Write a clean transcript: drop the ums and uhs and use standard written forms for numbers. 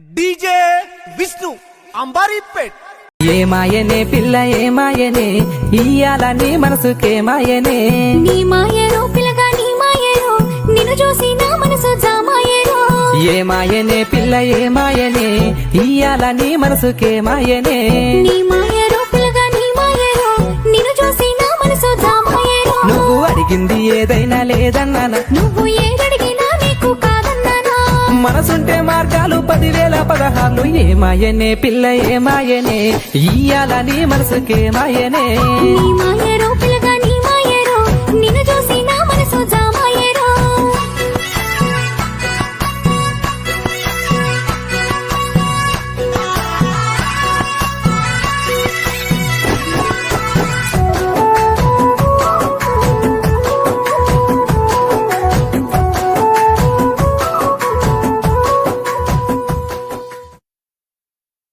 DJ Vishnu అంబారీపేట్. ఏమాయనే పిల్ల ఏమాయనే ఇయ్యాల నీ మనసుకే మాయనే. నీ మాయరో పిల్లగా నీ మాయరో నిన్ను చూసి నా మనసు జామాయరో. ఏమాయనే పిల్ల ఏమాయనే ఇయ్యాల నీ మనసుకే మాయనే. నీ మాయరో పిల్లగా నీ మాయరో నిన్ను చూసి నా మనసు జామాయరో. నువ్వు అడిగింది ఏదైనా లేదన్నానా, నువ్వు ఏదడిగినా నీకు కాదన్నానా. మనసుంటే మార్గాలు 10,000 ఏమాయనే పిల్ల ఏమాయనే ఇయ్యాల నీ మనసుకే మాయనే. నీ మాయ